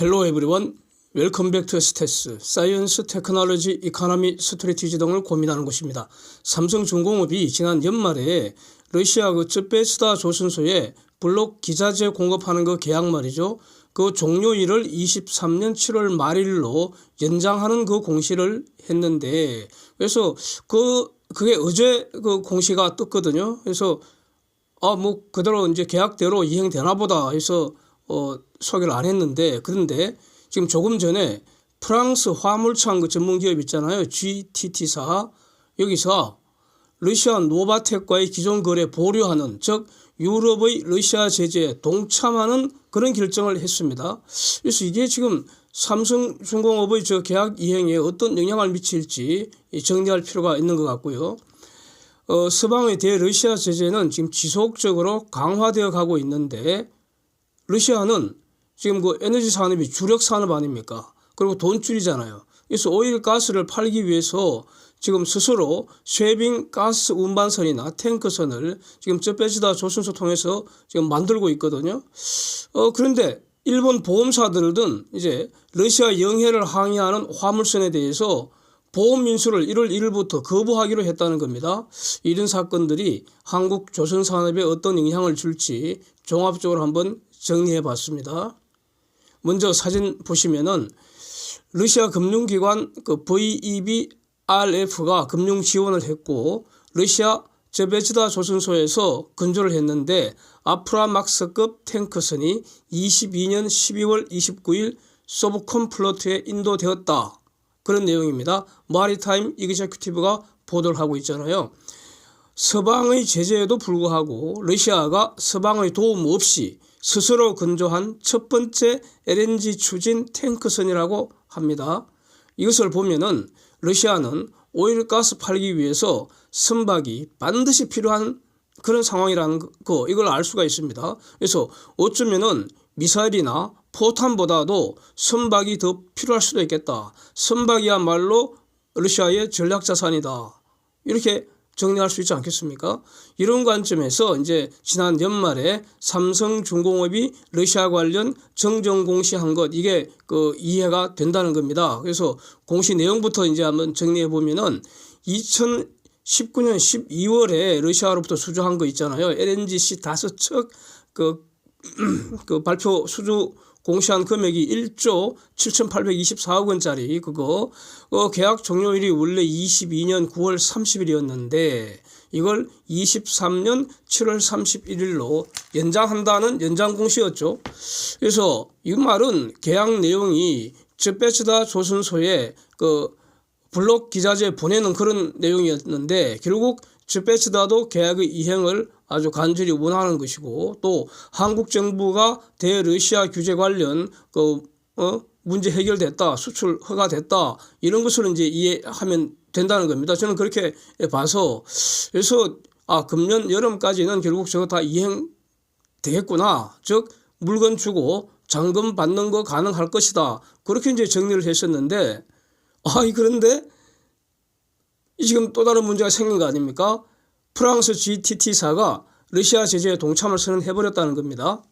헬로 에브리원 웰컴 백 투 스테스 사이언스 테크놀로지 이코노미 스트래티지 등을 고민하는 곳입니다. 삼성중공업이 지난 연말에 러시아 쯔베스다 조선소에 블록 기자재 공급하는 그 계약 말이죠. 그 종료일을 23년 7월 말일로 연장하는 그 공시를 했는데, 그래서 그게 어제 그 공시가 떴거든요. 그래서 뭐 그대로 이제 계약대로 이행되나 보다 해서 소개를 안 했는데, 그런데 지금 조금 전에 프랑스 화물창 그 전문기업 있잖아요. GTT사. 여기서 러시아 노바텍과의 기존 거래 보류하는, 즉 유럽의 러시아 제재에 동참하는 그런 결정을 했습니다. 그래서 이게 지금 삼성중공업의 저 계약 이행에 어떤 영향을 미칠지 정리할 필요가 있는 것 같고요. 서방의 대러시아 제재는 지금 지속적으로 강화되어 가고 있는데, 러시아는 지금 그 에너지 산업이 주력 산업 아닙니까? 그리고 돈줄이잖아요. 그래서 오일 가스를 팔기 위해서 지금 스스로 쉐빙 가스 운반선이나 탱크선을 지금 쯔베스다 조선소 통해서 지금 만들고 있거든요. 그런데 일본 보험사들은 이제 러시아 영해를 항해하는 화물선에 대해서 보험 인수를 1월 1일부터 거부하기로 했다는 겁니다. 이런 사건들이 한국 조선 산업에 어떤 영향을 줄지 종합적으로 한번 정리해 봤습니다. 먼저 사진 보시면은 러시아 금융기관 그 VEBRF가 금융 지원을 했고, 러시아 쯔베스다 조선소에서 건조를 했는데 아프라막스급 탱크선이 22년 12월 29일 소브콘 플로트에 인도되었다. 그런 내용입니다. 마리타임 이그제큐티브가 보도를 하고 있잖아요. 서방의 제재에도 불구하고 러시아가 서방의 도움 없이 스스로 건조한 첫 번째 LNG 추진 탱크선이라고 합니다. 이것을 보면은 러시아는 오일가스 팔기 위해서 선박이 반드시 필요한 그런 상황이라는 거, 이걸 알 수가 있습니다. 그래서 어쩌면은 미사일이나 포탄보다도 선박이 더 필요할 수도 있겠다. 선박이야말로 러시아의 전략자산이다. 이렇게 정리할 수 있지 않겠습니까? 이런 관점에서 이제 지난 연말에 삼성중공업이 러시아 관련 정정 공시한 것, 이게 그 이해가 된다는 겁니다. 그래서 공시 내용부터 이제 한번 정리해 보면은 2019년 12월에 러시아로부터 수주한 거 있잖아요. LNGC 5척 그 발표 수주 공시한 금액이 1조 7,824억 원짜리 그거 계약 종료일이 원래 22년 9월 30일이었는데 이걸 23년 7월 31일로 연장한다는 연장 공시였죠. 그래서 이 말은 계약 내용이 쯔베스다 조선소에 그 블록 기자재 보내는 그런 내용이었는데, 결국 쯔베스다도 계약의 이행을 아주 간절히 원하는 것이고, 또 한국 정부가 대러시아 규제 관련 문제 해결됐다, 수출 허가됐다, 이런 것을 이제 이해하면 된다는 겁니다. 저는 그렇게 봐서, 그래서 금년 여름까지는 결국 저거 다 이행 되겠구나, 즉 물건 주고 잔금 받는 거 가능할 것이다, 그렇게 이제 정리를 했었는데, 그런데 지금 또 다른 문제가 생긴 거 아닙니까? 프랑스 GTT사가 러시아 제재에 동참을 선언해버렸다는 겁니다.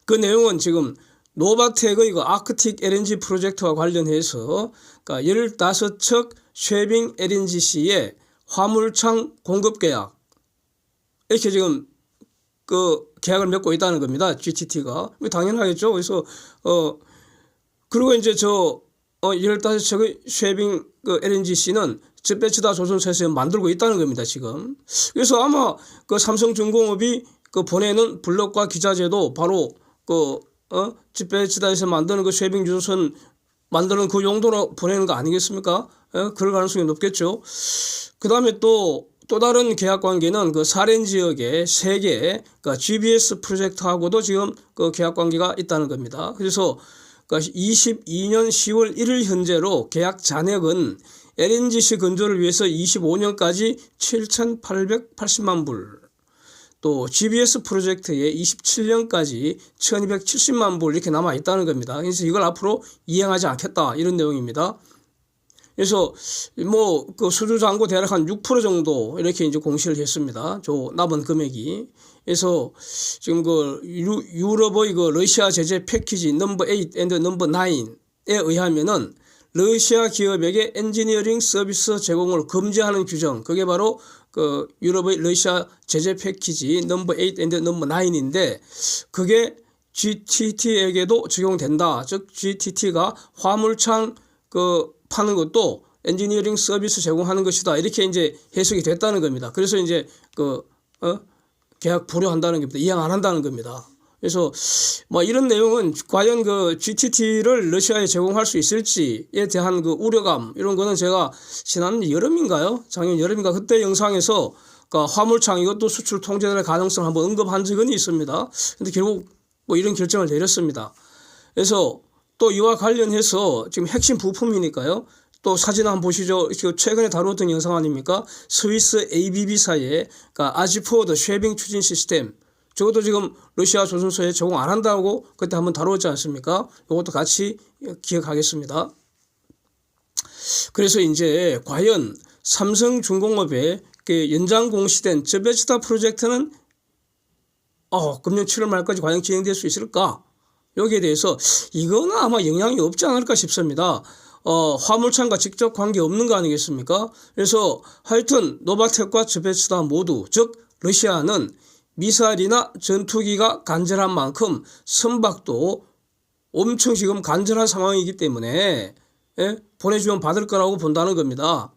그 내용은 지금 노바텍의 그 아크틱 LNG 프로젝트와 관련해서 그러니까 15척 쉐빙 LNGC의 화물창 공급 계약, 이렇게 지금 그 계약을 맺고 있다는 겁니다. GTT가. 당연하겠죠. 그래서 그리고 이제 15척의 쉐빙 그 LNGC는 쯔베스다 조선소에서 만들고 있다는 겁니다, 지금. 그래서 아마 그 삼성중공업이 그 보내는 블록과 기자재도 바로 쯔베스다에서 만드는 그 쉐빙 유조선 만드는 그 용도로 보내는 거 아니겠습니까? 그럴 가능성이 높겠죠. 그 다음에 또 다른 계약 관계는 그 사렌 지역의 세 개 그러니까 GBS 프로젝트하고도 지금 그 계약 관계가 있다는 겁니다. 그래서 22년 10월 1일 현재로 계약 잔액은 LNGC 건조를 위해서 25년까지 7,880만 불, 또 GBS 프로젝트에 27년까지 1,270만 불 이렇게 남아 있다는 겁니다. 그래서 이걸 앞으로 이행하지 않겠다, 이런 내용입니다. 그래서 뭐 그 수주 잔고 대략 한 6% 정도 이렇게 이제 공시를 했습니다. 저 남은 금액이. 그래서 지금 그 유럽의 그 러시아 제재 패키지 넘버 8 앤드 넘버 9에 의하면은 러시아 기업에게 엔지니어링 서비스 제공을 금지하는 규정, 그게 바로 그 유럽의 러시아 제재 패키지 넘버 8 앤드 넘버 9인데 그게 GTT에게도 적용된다. 즉 GTT가 화물창 그 파는 것도 엔지니어링 서비스 제공하는 것이다. 이렇게 이제 해석이 됐다는 겁니다. 그래서 이제 그 계약 불허한다는 겁니다. 이행 안 한다는 겁니다. 그래서 뭐 이런 내용은 과연 그 GTT를 러시아에 제공할 수 있을지에 대한 그 우려감 이런 거는 제가 지난 여름인가요? 작년 여름인가 그때 영상에서 그 화물창 이것도 수출 통제될 가능성을 한번 언급한 적은 있습니다. 근데 결국 뭐 이런 결정을 내렸습니다. 그래서 또 이와 관련해서 지금 핵심 부품이니까요. 또 사진 한번 보시죠. 최근에 다루었던 영상 아닙니까? 스위스 ABB사의 그러니까 아지포워드 쉐빙 추진 시스템. 저것도 지금 러시아 조선소에 제공 안 한다고 그때 한번 다루었지 않습니까? 이것도 같이 기억하겠습니다. 그래서 이제 과연 삼성중공업의 그 연장 공시된 저베스다 프로젝트는 금년 7월 말까지 과연 진행될 수 있을까? 여기에 대해서 이거는 아마 영향이 없지 않을까 싶습니다. 화물창과 직접 관계 없는 거 아니겠습니까? 그래서 하여튼 노바텍과 저베스다 모두 즉 러시아는 미사일이나 전투기가 간절한 만큼 선박도 엄청 지금 간절한 상황이기 때문에 보내주면 받을 거라고 본다는 겁니다.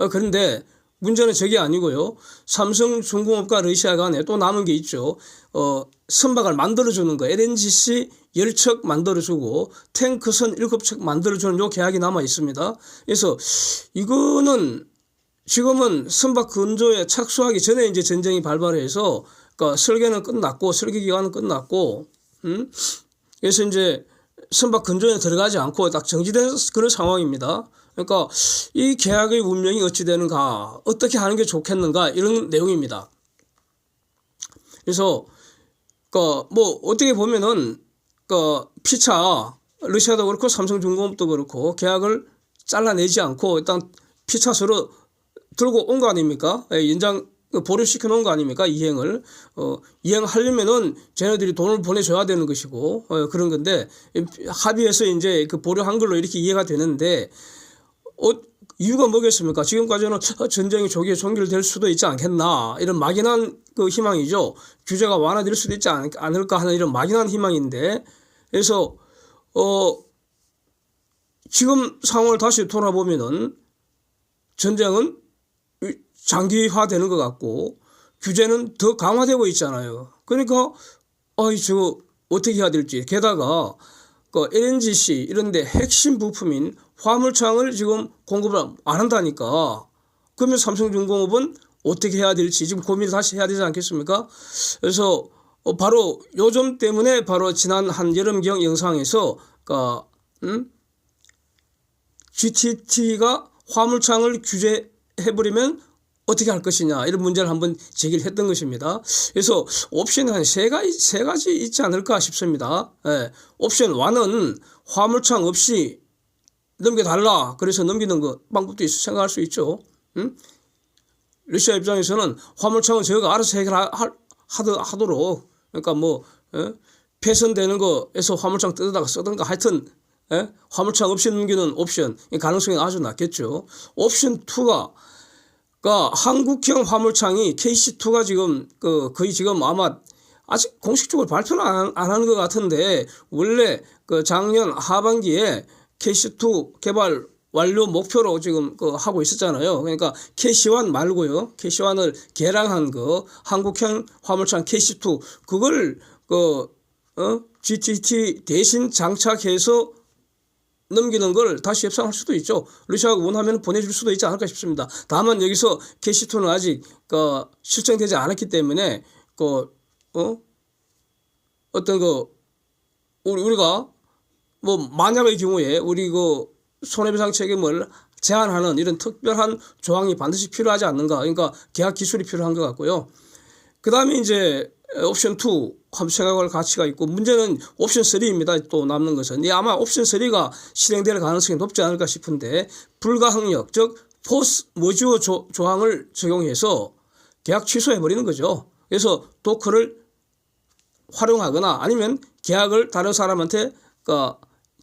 그런데 문제는 저게 아니고요. 삼성중공업과 러시아 간에 또 남은 게 있죠. 선박을 만들어주는 거 LNGC 10척 만들어주고 탱크선 7척 만들어주는 요 계약이 남아 있습니다. 그래서 이거는 지금은 선박 건조에 착수하기 전에 이제 전쟁이 발발해서 그러니까 설계는 끝났고 설계 기간은 끝났고 그래서 이제 선박 건조에 들어가지 않고 딱 정지된 그런 상황입니다. 그러니까 이 계약의 운명이 어찌 되는가, 어떻게 하는 게 좋겠는가 이런 내용입니다. 그래서 뭐 어떻게 보면은 피차 러시아도 그렇고 삼성중공업도 그렇고 계약을 잘라내지 않고 일단 피차서로 들고 온 거 아닙니까? 연장 보류시켜 놓은 거 아닙니까? 이행을 이행하려면은 쟤네들이 돈을 보내줘야 되는 것이고 그런 건데 합의해서 이제 그 보류한 걸로 이렇게 이해가 되는데 이유가 뭐겠습니까? 지금까지는 전쟁이 조기에 종결될 수도 있지 않겠나 이런 막연한 그 희망이죠. 규제가 완화될 수도 있지 않을까 하는 이런 막연한 희망인데 그래서 지금 상황을 다시 돌아보면은 전쟁은 장기화되는 것 같고 규제는 더 강화되고 있잖아요. 그러니까 저거 어떻게 해야 될지 게다가 LNGC 이런데 핵심 부품인 화물창을 지금 공급을 안 한다니까 그러면 삼성중공업은 어떻게 해야 될지 지금 고민을 다시 해야 되지 않겠습니까? 그래서 바로 요 점 때문에 바로 지난 한 여름경 영상에서 GTT가 화물창을 규제해버리면 어떻게 할 것이냐 이런 문제를 한번 제기를 했던 것입니다. 그래서 옵션이 한 세 가지 있지 않을까 싶습니다. 옵션 1은 화물창 없이 넘겨달라. 그래서 넘기는 거 방법도 생각할 수 있죠. 러시아 입장에서는 화물창은 저희가 알아서 해결하도록 그러니까 뭐 폐선되는 거에서 화물창 뜯어다가 쓰든가 하여튼 화물창 없이 넘기는 옵션 가능성이 아주 낮겠죠. 옵션 2가 한국형 화물창이 KC2가 지금 거의 지금 아마 아직 공식적으로 발표는 안 하는 것 같은데 원래 작년 하반기에 KC2 개발 완료 목표로 지금 하고 있었잖아요. 그러니까 KC1 말고요. KC1을 개량한 한국형 화물창 KC2 그걸 GTT 대신 장착해서 넘기는 걸 다시 협상할 수도 있죠. 러시아가 원하면 보내줄 수도 있지 않을까 싶습니다. 다만 여기서 KC2는 아직 실정되지 않았기 때문에 우리가 뭐 만약의 경우에 우리 손해배상 책임을 제한하는 이런 특별한 조항이 반드시 필요하지 않는가. 그러니까 계약 기술이 필요한 것 같고요. 그 다음에 이제 옵션 2 한번 생각할 가치가 있고, 문제는 옵션 3입니다. 또 남는 것은 아마 옵션 3가 실행될 가능성이 높지 않을까 싶은데, 불가항력, 즉 포스 머지어 조항을 적용해서 계약 취소해 버리는 거죠. 그래서 도커를 활용하거나 아니면 계약을 다른 사람한테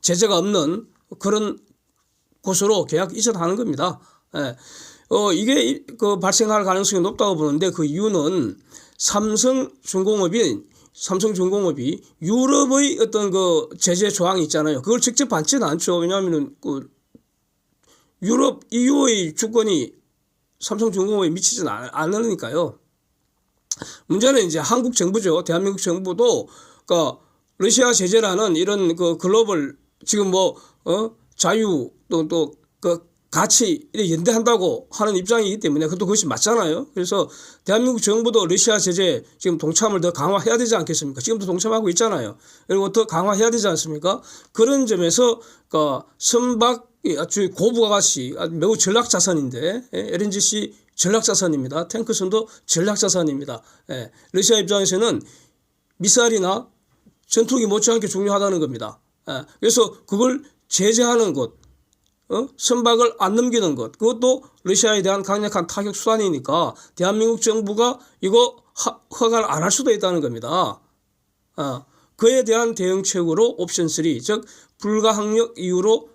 제재가 없는 그런 곳으로 계약 이전하는 겁니다. 예. 이게 발생할 가능성이 높다고 보는데, 그 이유는 삼성중공업이 유럽의 어떤 제재 조항이 있잖아요. 그걸 직접 받지는 않죠. 왜냐하면 유럽 EU의 주권이 삼성중공업에 미치지는 않으니까요. 문제는 이제 한국 정부죠. 대한민국 정부도 러시아 제재라는 이런 글로벌 지금 자유 또 같이 연대한다고 하는 입장이기 때문에 그것이 맞잖아요. 그래서 대한민국 정부도 러시아 제재 지금 동참을 더 강화해야 되지 않겠습니까? 지금도 동참하고 있잖아요. 그리고 더 강화해야 되지 않습니까? 그런 점에서 선박이 아주 고부가가치 매우 전략자산인데, LNGC 전략자산입니다. 탱크선도 전략자산입니다. 러시아 입장에서는 미사일이나 전투기 못지않게 중요하다는 겁니다. 그래서 그걸 제재하는 것, 선박을 안 넘기는 것, 그것도 러시아에 대한 강력한 타격 수단이니까 대한민국 정부가 이거 허가를 안 할 수도 있다는 겁니다. 그에 대한 대응책으로 옵션 3, 즉 불가항력 이유로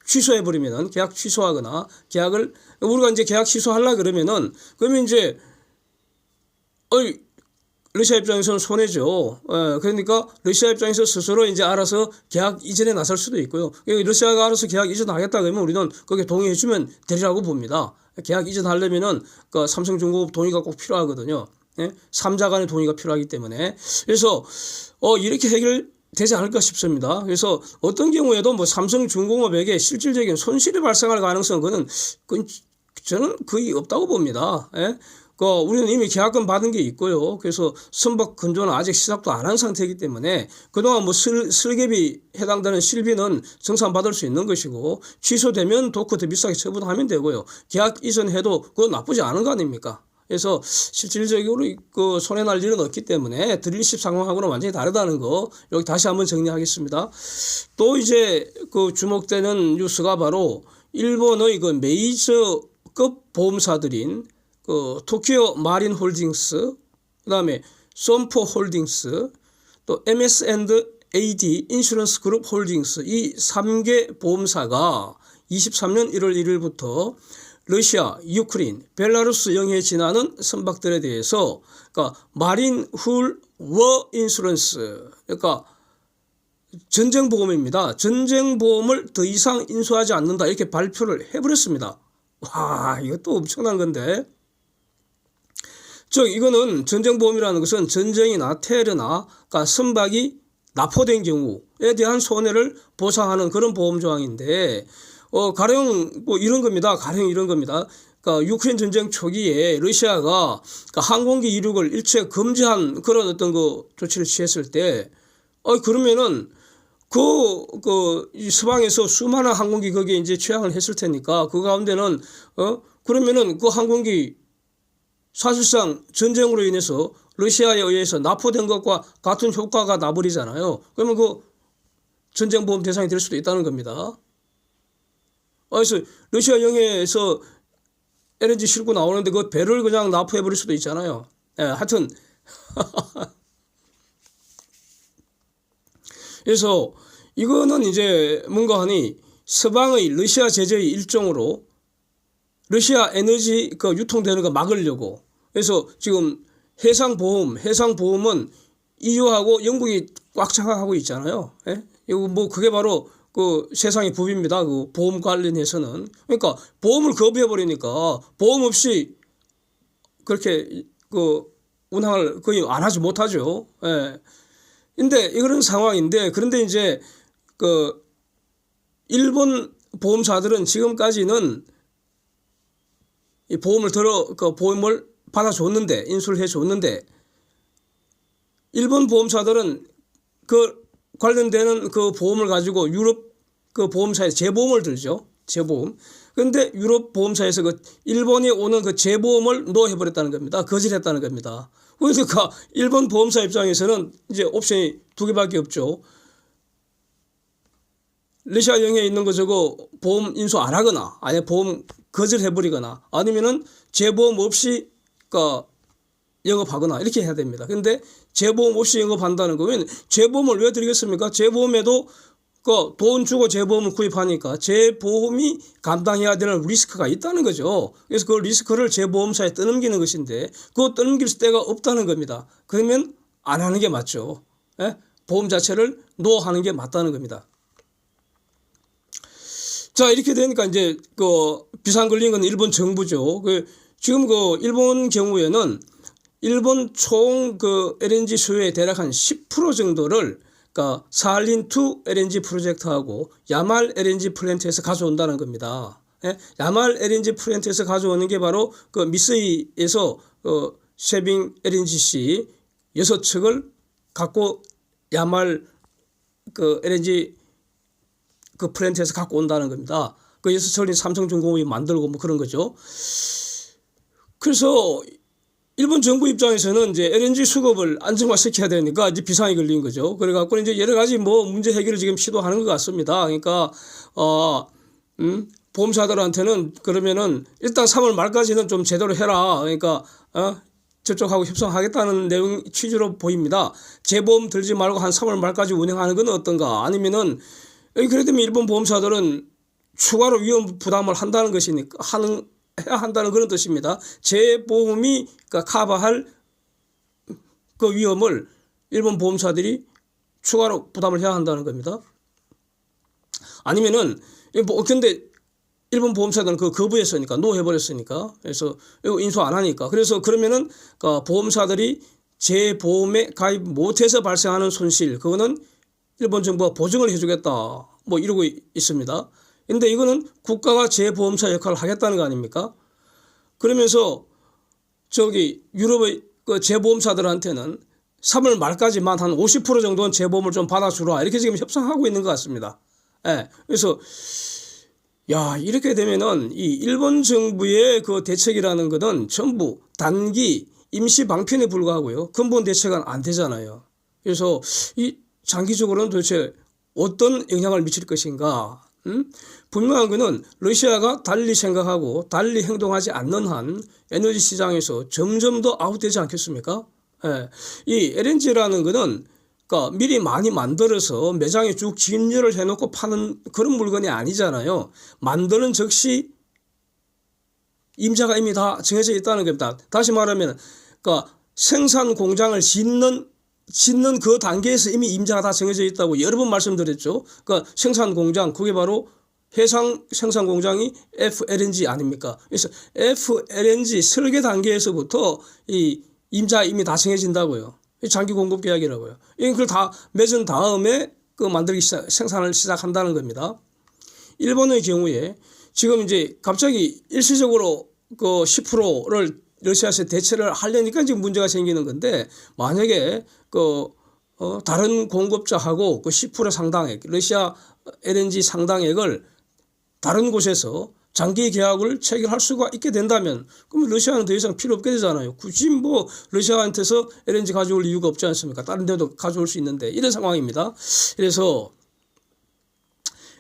취소해버리면은, 계약 취소하거나 계약을 우리가 이제 계약 취소하려 그러면은, 그러면 이제 러시아 입장에서는 손해죠. 그러니까 러시아 입장에서 스스로 이제 알아서 계약 이전에 나설 수도 있고요. 러시아가 알아서 계약 이전하겠다 그러면 우리는 거기에 동의해주면 되리라고 봅니다. 계약 이전하려면은 삼성중공업 동의가 꼭 필요하거든요. 3자 간의 동의가 필요하기 때문에. 그래서 이렇게 해결되지 않을까 싶습니다. 그래서 어떤 경우에도 삼성중공업에게 실질적인 손실이 발생할 가능성은 저는 거의 없다고 봅니다. 우리는 이미 계약금 받은 게 있고요. 그래서 선박 건조는 아직 시작도 안 한 상태이기 때문에 그동안 설계비 해당되는 실비는 정산받을 수 있는 것이고, 취소되면 도커 더 비싸게 처분하면 되고요. 계약 이전해도 그건 나쁘지 않은 거 아닙니까? 그래서 실질적으로 손해날 일은 없기 때문에 드릴십 상황하고는 완전히 다르다는 거, 여기 다시 한번 정리하겠습니다. 또 이제 주목되는 뉴스가 바로 일본의 메이저급 보험사들인 토키오 마린 홀딩스, 그 다음에 솜포 홀딩스, 또 MS&AD 인슈런스 그룹 홀딩스, 이 3개 보험사가 23년 1월 1일부터 러시아, 유크레인, 벨라루스 영해에 지나는 선박들에 대해서 마린 훌 워 인슈런스, 그러니까 전쟁보험입니다. 전쟁보험을 더 이상 인수하지 않는다, 이렇게 발표를 해버렸습니다. 와, 이것도 엄청난 건데. 즉 이거는 전쟁보험이라는 것은 전쟁이나 테러나 선박이 납포된 경우에 대한 손해를 보상하는 그런 보험 조항인데, 가령 이런 겁니다. 가령 이런 겁니다. 유크레인 전쟁 초기에 러시아가 항공기 이륙을 일체 금지한 그런 어떤 조치를 취했을 때, 그러면은 이 서방에서 수많은 항공기 거기에 이제 취항을 했을 테니까 그 가운데는 그러면은 그 항공기 사실상 전쟁으로 인해서 러시아에 의해서 납포된 것과 같은 효과가 나버리잖아요. 그러면 전쟁보험 대상이 될 수도 있다는 겁니다. 그래서 러시아 영해에서 LNG 싣고 나오는데 그 배를 그냥 납포해버릴 수도 있잖아요. 하여튼 그래서 이거는 이제 뭔가 하니 서방의 러시아 제재의 일종으로 러시아 에너지 유통되는 거 막으려고. 그래서 지금 해상보험은 EU하고 영국이 꽉 장악하고 있잖아요. 이거 그게 바로 세상의 법입니다. 보험 관련해서는. 그러니까 보험을 거부해버리니까 보험 없이 그렇게 운항을 거의 안 하지 못하죠. 근데 이런 상황인데, 그런데 이제 일본 보험사들은 지금까지는 이 보험을 받아줬는데, 인수를 해줬는데, 일본 보험사들은 관련되는 보험을 가지고 유럽 보험사에 재보험을 들죠. 재보험. 그런데 유럽 보험사에서 일본에 오는 재보험을 노해버렸다는 겁니다. 거절했다는 겁니다. 그러니까 일본 보험사 입장에서는 이제 옵션이 두 개밖에 없죠. 러시아 영해에 있는 거 저거 보험 인수 안 하거나 아니 보험 거절해버리거나 아니면은 재보험 없이 그러니까 영업하거나 이렇게 해야 됩니다. 그런데 재보험 없이 영업한다는 거는 재보험을 왜 드리겠습니까? 재보험에도 그 돈 주고 재보험을 구입하니까 재보험이 감당해야 되는 리스크가 있다는 거죠. 그래서 그 리스크를 재보험사에 떠넘기는 것인데 그거 떠넘길 데가 없다는 겁니다. 그러면 안 하는 게 맞죠. 예? 보험 자체를 노하는 게 맞다는 겁니다. 자, 이렇게 되니까 이제 그 비상 걸린 건 일본 정부죠. 지금 그 일본 경우에는 일본 총 그 LNG 수요의 대략 한 10% 정도를 그러니까 사할린2 LNG 프로젝트하고 야말 LNG 플랜트에서 가져온다는 겁니다. 예? 야말 LNG 플랜트에서 가져오는 게 바로 그 미쓰이에서 쉐빙 LNGC 6척을 갖고 야말 그 LNG 그 플랜트에서 갖고 온다는 겁니다. 그 6척이 삼성중공업이 만들고 뭐 그런 거죠. 그래서 일본 정부 입장에서는 이제 LNG 수급을 안정화시켜야 되니까 이제 비상이 걸린 거죠. 그래갖고 이제 여러 가지 뭐 문제 해결을 지금 시도하는 것 같습니다. 그러니까, 보험사들한테는 그러면은 일단 3월 말까지는 좀 제대로 해라. 그러니까, 저쪽하고 협상하겠다는 내용 취지로 보입니다. 재보험 들지 말고 한 3월 말까지 운영하는 건 어떤가. 아니면은, 그래 되면 일본 보험사들은 추가로 위험 부담을 한다는 것이니까, 해야 한다는 그런 뜻입니다. 재보험이 그러니까 커버할 그 위험을 일본 보험사들이 추가로 부담을 해야 한다는 겁니다. 아니면은 근데 일본 보험사들은 그 거부했으니까 노해버렸으니까 그래서 이거 인수 안 하니까 그래서 그러면은 그 보험사들이 재보험에 가입 못해서 발생하는 손실 그거는 일본 정부가 보증을 해주겠다 뭐 이러고 있습니다. 근데 이거는 국가가 재보험사 역할을 하겠다는 거 아닙니까? 그러면서 저기 유럽의 그 재보험사들한테는 3월 말까지만 한 50% 정도는 재보험을 좀 받아주라 이렇게 지금 협상하고 있는 것 같습니다. 예. 그래서 야 이렇게 되면은 이 일본 정부의 그 대책이라는 것은 전부 단기 임시 방편에 불과하고요. 근본 대책은 안 되잖아요. 그래서 이 장기적으로는 도대체 어떤 영향을 미칠 것인가? 분명한 것은 러시아가 달리 생각하고 달리 행동하지 않는 한 에너지 시장에서 점점 더 아웃되지 않겠습니까? 예. 이 LNG라는 것은 그러니까 미리 많이 만들어서 매장에 쭉 진열을 해놓고 파는 그런 물건이 아니잖아요. 만드는 즉시 임자가 이미 다 정해져 있다는 겁니다. 다시 말하면 그러니까 생산 공장을 짓는 그 단계에서 이미 임자가 다 정해져 있다고 여러 번 말씀드렸죠. 그러니까 생산 공장 그게 바로 해상 생산 공장이 FLNG 아닙니까? 그래서 FLNG 설계 단계에서부터 이 임자 이미 다 정해진다고요. 장기 공급 계약이라고요. 이걸 다 맺은 다음에 그 생산을 시작한다는 겁니다. 일본의 경우에 지금 이제 갑자기 일시적으로 그 10%를 러시아에서 대체를 하려니까 지금 문제가 생기는 건데 만약에 다른 공급자하고 그 10% 상당액 러시아 LNG 상당액을 다른 곳에서 장기 계약을 체결할 수가 있게 된다면 그러면 러시아는 더 이상 필요 없게 되잖아요. 굳이 뭐 러시아한테서 LNG 가져올 이유가 없지 않습니까? 다른 데도 가져올 수 있는데 이런 상황입니다. 그래서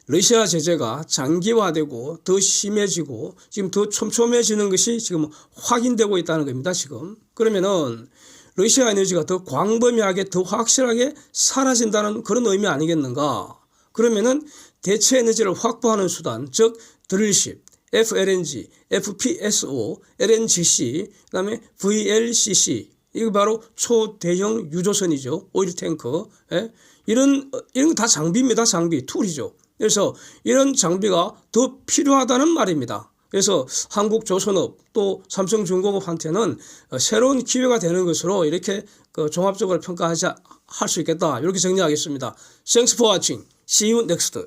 러시아 제재가 장기화되고 더 심해지고 지금 더 촘촘해지는 것이 지금 확인되고 있다는 겁니다. 지금 그러면은 러시아 에너지가 더 광범위하게 더 확실하게 사라진다는 그런 의미 아니겠는가? 그러면은 대체 에너지를 확보하는 수단 즉 드릴십, FLNG, FPSO, LNGC, 그다음에 VLCC 이거 바로 초대형 유조선이죠. 오일 탱커. 예? 이런 다 장비입니다. 장비, 툴이죠. 그래서 이런 장비가 더 필요하다는 말입니다. 그래서 한국조선업 또 삼성중공업한테는 새로운 기회가 되는 것으로 이렇게 종합적으로 평가할 수 있겠다. 이렇게 정리하겠습니다. Thanks for watching. See you next.